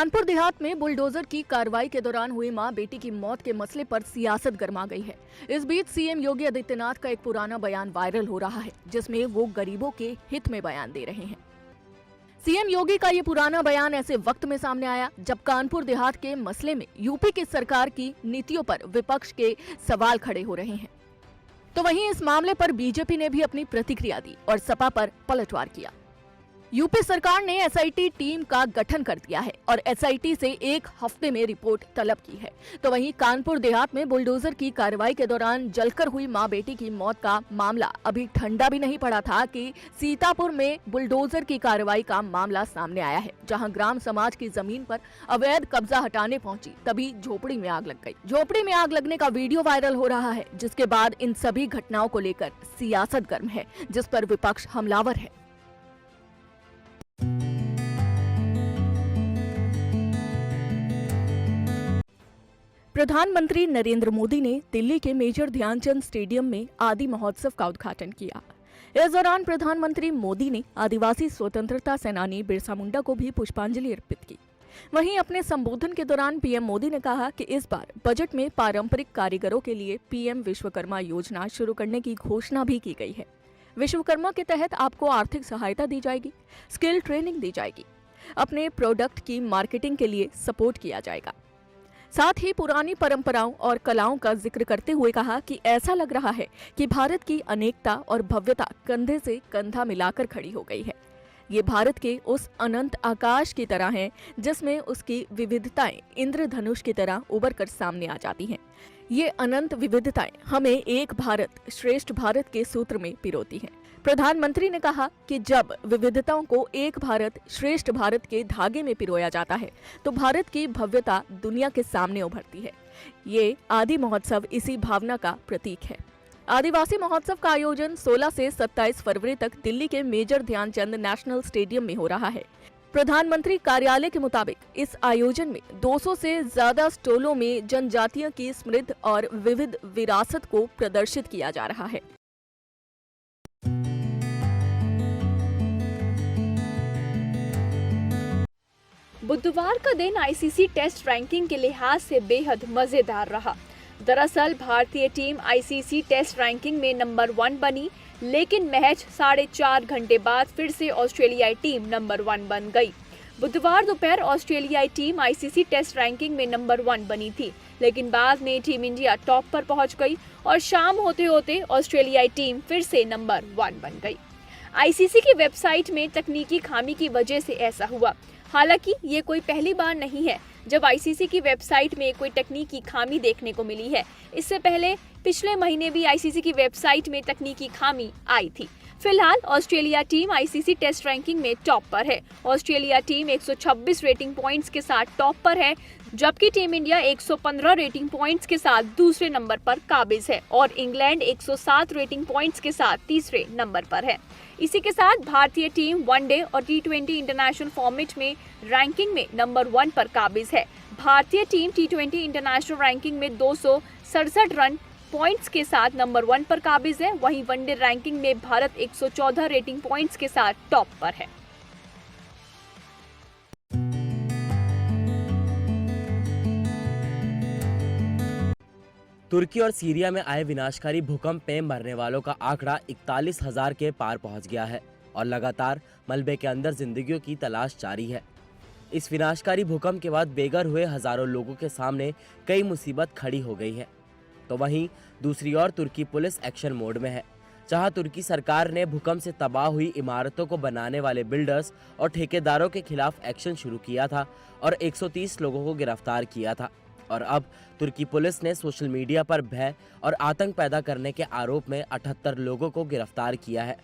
कानपुर देहात में बुलडोजर की कार्रवाई के दौरान हुई मां बेटी की मौत के मसले पर सियासत गर्मा गई है। इस बीच सीएम योगी आदित्यनाथ का एक पुराना बयान वायरल हो रहा है, जिसमें वो गरीबों के हित में बयान दे रहे हैं। सीएम योगी का ये पुराना बयान ऐसे वक्त में सामने आया जब कानपुर देहात के मसले में यूपी की सरकार की नीतियों पर विपक्ष के सवाल खड़े हो रहे हैं। तो वहीं इस मामले पर बीजेपी ने भी अपनी प्रतिक्रिया दी और सपा पर पलटवार किया। यूपी सरकार ने एसआईटी टीम का गठन कर दिया है और एसआईटी से एक हफ्ते में रिपोर्ट तलब की है। तो वहीं कानपुर देहात में बुलडोजर की कार्रवाई के दौरान जलकर हुई मां बेटी की मौत का मामला अभी ठंडा भी नहीं पड़ा था कि सीतापुर में बुलडोजर की कार्रवाई का मामला सामने आया है, जहां ग्राम समाज की जमीन पर अवैध कब्जा हटाने पहुंची तभी झोपड़ी में आग लग गई। झोपड़ी में आग लगने का वीडियो वायरल हो रहा है, जिसके बाद इन सभी घटनाओं को लेकर सियासत गर्म है, जिस पर विपक्ष हमलावर है। प्रधानमंत्री नरेंद्र मोदी ने दिल्ली के मेजर ध्यानचंद स्टेडियम में आदि महोत्सव का उद्घाटन किया। इस दौरान प्रधानमंत्री मोदी ने आदिवासी स्वतंत्रता सेनानी बिरसा मुंडा को भी पुष्पांजलि अर्पित की। वहीं अपने संबोधन के दौरान पीएम मोदी ने कहा कि इस बार बजट में पारंपरिक कारीगरों के लिए पीएम विश्वकर्मा योजना शुरू करने की घोषणा भी की गई है। विश्वकर्मा के तहत आपको आर्थिक सहायता दी जाएगी, स्किल ट्रेनिंग दी जाएगी, अपने प्रोडक्ट की मार्केटिंग के लिए सपोर्ट किया जाएगा। साथ ही पुरानी परंपराओं और कलाओं का जिक्र करते हुए कहा कि ऐसा लग रहा है कि भारत की अनेकता और भव्यता कंधे से कंधा मिलाकर खड़ी हो गई है। ये भारत के उस अनंत आकाश की तरह है जिसमें उसकी विविधताएं इंद्रधनुष की तरह उभर कर सामने आ जाती हैं। ये अनंत विविधताएं हमें एक भारत श्रेष्ठ भारत के सूत्र में पिरोती हैं। प्रधानमंत्री ने कहा कि जब विविधताओं को एक भारत श्रेष्ठ भारत के धागे में पिरोया जाता है तो भारत की भव्यता दुनिया के सामने उभरती है। ये आदि महोत्सव इसी भावना का प्रतीक है। आदिवासी महोत्सव का आयोजन 16 से 27 फरवरी तक दिल्ली के मेजर ध्यानचंद नेशनल स्टेडियम में हो रहा है। प्रधानमंत्री कार्यालय के मुताबिक इस आयोजन में 200 से ज्यादा स्टॉलों में जनजातियों की समृद्ध और विविध विरासत को प्रदर्शित किया जा रहा है। बुधवार का दिन आईसीसी टेस्ट रैंकिंग के लिहाज से बेहद मजेदार रहा। दरअसल भारतीय टीम आईसीसी टेस्ट रैंकिंग में नंबर 1 बनी, लेकिन महज 4.5 घंटे बाद फिर से ऑस्ट्रेलियाई टीम नंबर 1 बन गई। बुधवार दोपहर ऑस्ट्रेलियाई टीम आईसीसी टेस्ट रैंकिंग में नंबर 1 बनी थी, लेकिन बाद में टीम इंडिया टॉप पर पहुंच गई और शाम होते होते ऑस्ट्रेलियाई टीम फिर से नंबर 1 बन गई। आईसीसी की वेबसाइट में तकनीकी खामी की वजह से ऐसा हुआ। हालांकि ये कोई पहली बार नहीं है जब आईसीसी की वेबसाइट में कोई तकनीकी खामी देखने को मिली है। इससे पहले पिछले महीने भी आईसीसी की वेबसाइट में तकनीकी खामी आई थी। फिलहाल Australia team ICC test ranking में टॉप पर है। ऑस्ट्रेलिया टीम 126 रेटिंग पॉइंट्स के साथ टॉप पर है, जबकि टीम इंडिया 115 रेटिंग पॉइंट्स के साथ दूसरे नंबर पर काबिज है और इंग्लैंड 107 रेटिंग पॉइंट्स के साथ तीसरे नंबर पर है। इसी के साथ भारतीय टीम वनडे और टी20 इंटरनेशनल फॉर्मेट में रैंकिंग में नंबर 1 पर काबिज है। भारतीय टीम टी20 इंटरनेशनल रैंकिंग में 267 रन पॉइंट्स के साथ नंबर 1 पर काबिज है। वहीं वनडे रैंकिंग में भारत 114 रेटिंग पॉइंट्स के साथ टॉप पर है। तुर्की और सीरिया में आए विनाशकारी भूकंप में मरने वालों का आंकड़ा 41,000 के पार पहुंच गया है और लगातार मलबे के अंदर जिंदगियों की तलाश जारी है। इस विनाशकारी भूकंप के बाद बेघर हुए हजारों लोगों के सामने कई मुसीबत खड़ी हो गई है। तो वहीं दूसरी ओर तुर्की पुलिस एक्शन मोड में है, जहां तुर्की सरकार ने भूकंप से तबाह हुई इमारतों को बनाने वाले बिल्डर्स और ठेकेदारों के खिलाफ एक्शन शुरू किया था और 130 लोगों को गिरफ्तार किया था। और अब तुर्की पुलिस ने सोशल मीडिया पर भय और आतंक पैदा करने के आरोप में 78 लोगों को गिरफ्तार किया है।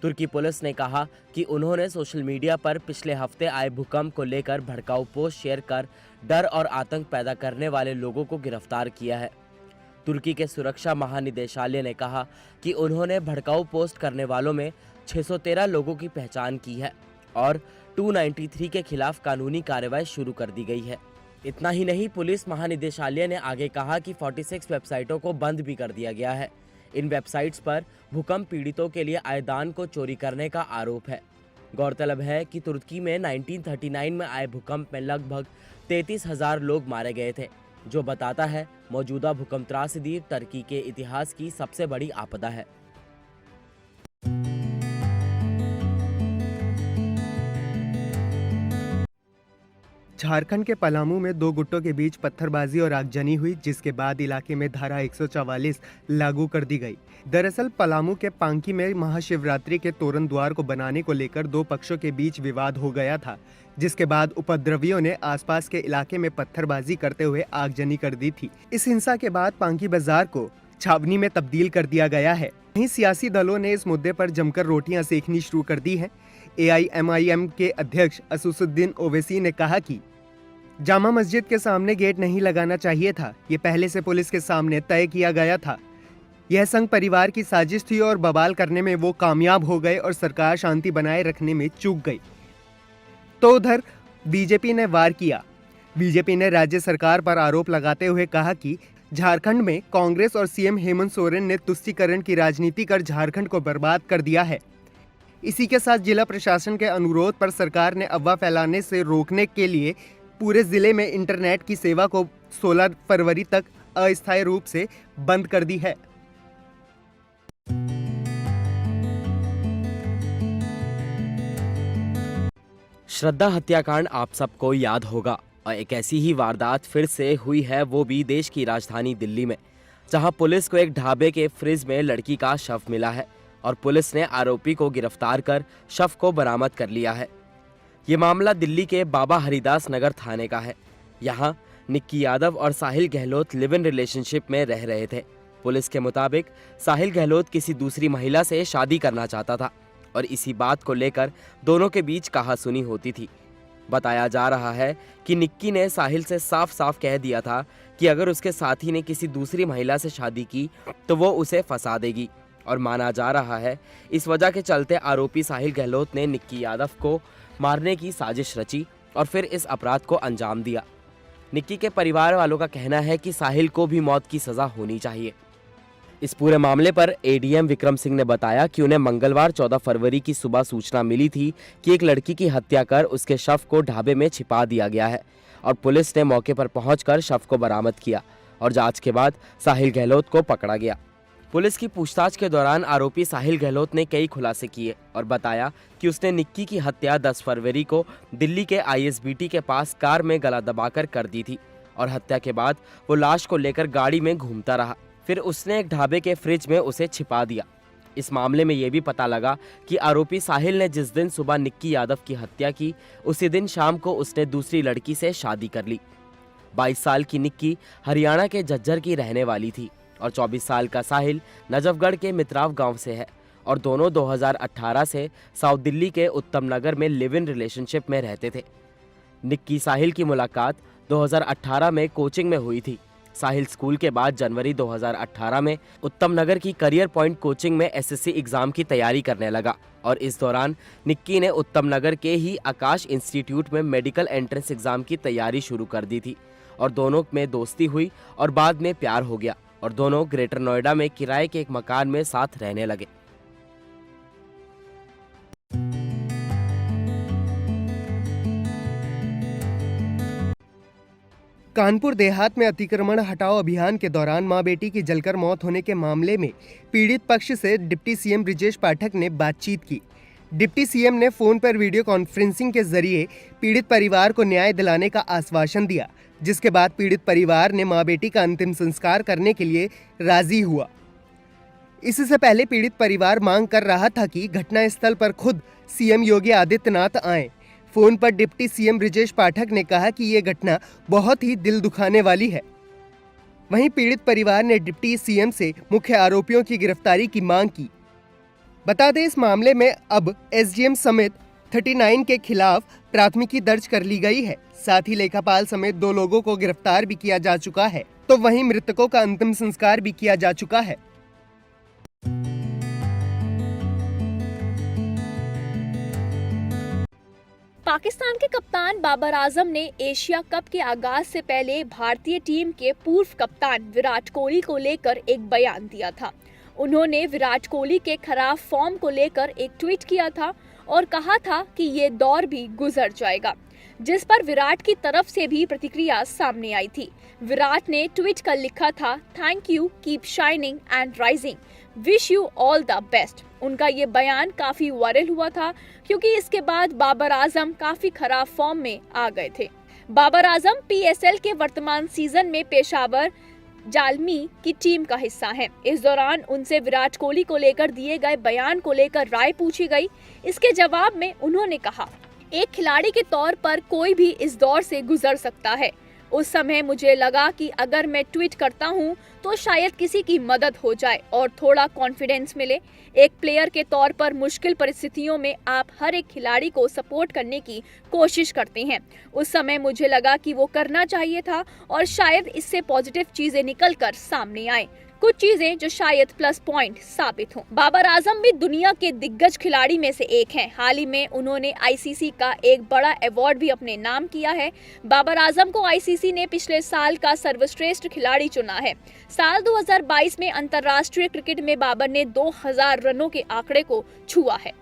तुर्की पुलिस ने कहा कि उन्होंने सोशल मीडिया पर पिछले हफ्ते आए भूकंप को लेकर भड़काऊ पोस्ट शेयर कर डर और आतंक पैदा करने वाले लोगों को गिरफ्तार किया है। तुर्की के सुरक्षा महानिदेशालय ने कहा कि उन्होंने भड़काऊ पोस्ट करने वालों में 613 लोगों की पहचान की है और 293 के खिलाफ कानूनी कार्रवाई शुरू कर दी गई है। इतना ही नहीं, पुलिस महानिदेशालय ने आगे कहा कि 46 वेबसाइटों को बंद भी कर दिया गया है। इन वेबसाइट्स पर भूकंप पीड़ितों के लिए आय दान को चोरी करने का आरोप है। गौरतलब है कि तुर्की में 1939 में आए भूकंप में लगभग 33,000 लोग मारे गए थे, जो बताता है मौजूदा भूकंप त्रासदी तुर्की के इतिहास की सबसे बड़ी आपदा है। झारखंड के पलामू में दो गुटों के बीच पत्थरबाजी और आगजनी हुई, जिसके बाद इलाके में धारा 144 लागू कर दी गई। दरअसल पलामू के पांकी में महाशिवरात्रि के तोरण द्वार को बनाने को लेकर दो पक्षों के बीच विवाद हो गया था, जिसके बाद उपद्रवियों ने आसपास के इलाके में पत्थरबाजी करते हुए आगजनी कर दी थी। इस हिंसा के बाद पांकी बाजार को छावनी में तब्दील कर दिया गया है। वहीं सियासी दलों ने इस मुद्दे पर जमकर रोटियां सेकनी शुरू कर दी हैं। AIMIM के अध्यक्ष असुसुद्दीन ओवैसी ने कहा कि जामा मस्जिद के सामने गेट नहीं लगाना चाहिए था, ये पहले से पुलिस के सामने तय किया गया था। यह संघ परिवार की साजिश थी और बवाल करने में वो कामयाब हो गए और सरकार शांति बनाए रखने में चूक गई। तो उधर बीजेपी ने वार किया। बीजेपी ने राज्य सरकार पर आरोप लगाते हुए कहा कि झारखंड में कांग्रेस और सीएम हेमंत सोरेन ने तुष्टीकरण की राजनीति कर झारखंड को बर्बाद कर दिया है। इसी के साथ जिला प्रशासन के अनुरोध पर सरकार ने अफवाह फैलाने से रोकने के लिए पूरे जिले में इंटरनेट की सेवा को 16 फरवरी तक अस्थायी रूप से बंद कर दी है। श्रद्धा हत्याकांड आप सबको याद होगा और एक ऐसी ही वारदात फिर से हुई है, वो भी देश की राजधानी दिल्ली में, जहां पुलिस को एक ढाबे के फ्रिज में लड़की का शव मिला है और पुलिस ने आरोपी को गिरफ्तार कर शव को बरामद कर लिया है। ये मामला दिल्ली के बाबा हरिदास नगर थाने का है। यहाँ निक्की यादव और साहिल गहलोत लिव इन रिलेशनशिप में रह रहे थे। पुलिस के मुताबिक साहिल गहलोत किसी दूसरी महिला से शादी करना चाहता था और इसी बात को लेकर दोनों के बीच कहासुनी होती थी। बताया जा रहा है कि निक्की ने साहिल से साफ साफ कह दिया था कि अगर उसके साथी ने किसी दूसरी महिला से शादी की तो वो उसे फंसा देगी, और माना जा रहा है इस वजह के चलते आरोपी साहिल गहलोत ने निक्की यादव को मारने की साजिश रची और फिर इस अपराध को अंजाम दिया। निक्की के परिवार वालों का कहना है कि साहिल को भी मौत की सजा होनी चाहिए। इस पूरे मामले पर ADM विक्रम सिंह ने बताया कि उन्हें मंगलवार 14 फरवरी की सुबह सूचना मिली थी कि एक लड़की की हत्या कर उसके शव को ढाबे में छिपा दिया गया है और पुलिस ने मौके पर पहुंचकर शव को बरामद किया और जांच के बाद साहिल गहलोत को पकड़ा गया। पुलिस की पूछताछ के दौरान आरोपी साहिल गहलोत ने कई खुलासे किए और बताया कि उसने निक्की की हत्या 10 फरवरी को दिल्ली के ISBT के पास कार में गला दबाकर कर दी थी और हत्या के बाद वो लाश को लेकर गाड़ी में घूमता रहा। फिर उसने एक ढाबे के फ्रिज में उसे छिपा दिया। इस मामले में ये भी पता लगा कि आरोपी साहिल ने जिस दिन सुबह निक्की यादव की हत्या की, उसी दिन शाम को उसने दूसरी लड़की से शादी कर ली। 22 साल की निक्की हरियाणा के झज्जर की रहने वाली थी और 24 साल का साहिल नजफगढ़ के मित्राव गांव से है और दोनों 2018 से साउथ दिल्ली के उत्तम नगर में लिव इन रिलेशनशिप में रहते थे। निक्की साहिल की मुलाकात 2018 में कोचिंग में हुई थी। साहिल स्कूल के बाद जनवरी 2018 में उत्तम नगर की करियर पॉइंट कोचिंग में SSC एग्जाम की तैयारी करने लगा और इस दौरान निक्की ने उत्तम नगर के ही आकाश इंस्टीट्यूट में मेडिकल एंट्रेंस एग्जाम की तैयारी शुरू कर दी थी और दोनों में दोस्ती हुई और बाद में प्यार हो गया और दोनों ग्रेटर नोएडा में किराए के एक मकान में साथ रहने लगे। कानपुर देहात में अतिक्रमण हटाओ अभियान के दौरान मां बेटी की जलकर मौत होने के मामले में पीड़ित पक्ष से डिप्टी सीएम ब्रिजेश पाठक ने बातचीत की। डिप्टी सीएम ने फोन पर वीडियो कॉन्फ्रेंसिंग के जरिए पीड़ित परिवार को न्याय दिलाने का आश्वासन दिया, जिसके बाद पीड़ित परिवार ने मां बेटी का अंतिम संस्कार करने के लिए राजी हुआ। इससे पहले पीड़ित परिवार मांग कर रहा था कि घटनास्थल पर खुद सीएम योगी आदित्यनाथ आए। फोन पर डिप्टी सीएम ब्रिजेश पाठक ने कहा कि ये घटना बहुत ही दिल दुखाने वाली है। वहीं पीड़ित परिवार ने डिप्टी सीएम से मुख्य आरोपियों की गिरफ्तारी की मांग की। बता दें, इस मामले में अब SDM समेत 39 के खिलाफ प्राथमिकी दर्ज कर ली गई है। साथ ही लेखापाल समेत 2 लोगों को गिरफ्तार भी किया जा चुका है, तो वहीं मृतकों का अंतिम संस्कार भी किया जा चुका है। पाकिस्तान के कप्तान बाबर आजम ने एशिया कप के आगाज से पहले भारतीय टीम के पूर्व कप्तान विराट कोहली को लेकर एक बयान दिया था। उन्होंने विराट कोहली के खराब फॉर्म को लेकर एक ट्वीट किया था और कहा था कि ये दौर भी गुजर जाएगा, जिस पर विराट की तरफ से भी प्रतिक्रिया सामने आई थी। विराट ने ट्वीट कर लिखा था, thank you, keep shining and rising, wish you all the best. उनका ये बयान काफी वायरल हुआ था क्योंकि इसके बाद बाबर आजम काफी खराब फॉर्म में आ गए थे। बाबर आजम पीएसएल के वर्तमान सीजन में पेशावर जालमी की टीम का हिस्सा हैं। इस दौरान उनसे विराट कोहली को लेकर दिए गए बयान को लेकर राय पूछी गई। इसके जवाब में उन्होंने कहा, एक खिलाड़ी के तौर पर कोई भी इस दौर से गुजर सकता है। उस समय मुझे लगा कि अगर मैं ट्वीट करता हूं तो शायद किसी की मदद हो जाए और थोड़ा कॉन्फिडेंस मिले। एक प्लेयर के तौर पर मुश्किल परिस्थितियों में आप हर एक खिलाड़ी को सपोर्ट करने की कोशिश करते हैं। उस समय मुझे लगा कि वो करना चाहिए था और शायद इससे पॉजिटिव चीजें निकल कर सामने आए, कुछ चीजें जो शायद प्लस पॉइंट साबित हों। बाबर आजम भी दुनिया के दिग्गज खिलाड़ी में से एक हैं। हाल ही में उन्होंने आईसीसी का एक बड़ा अवार्ड भी अपने नाम किया है। बाबर आजम को आईसीसी ने पिछले साल का सर्वश्रेष्ठ खिलाड़ी चुना है। साल 2022 में अंतर्राष्ट्रीय क्रिकेट में बाबर ने 2000 रनों के आंकड़े को छुआ है।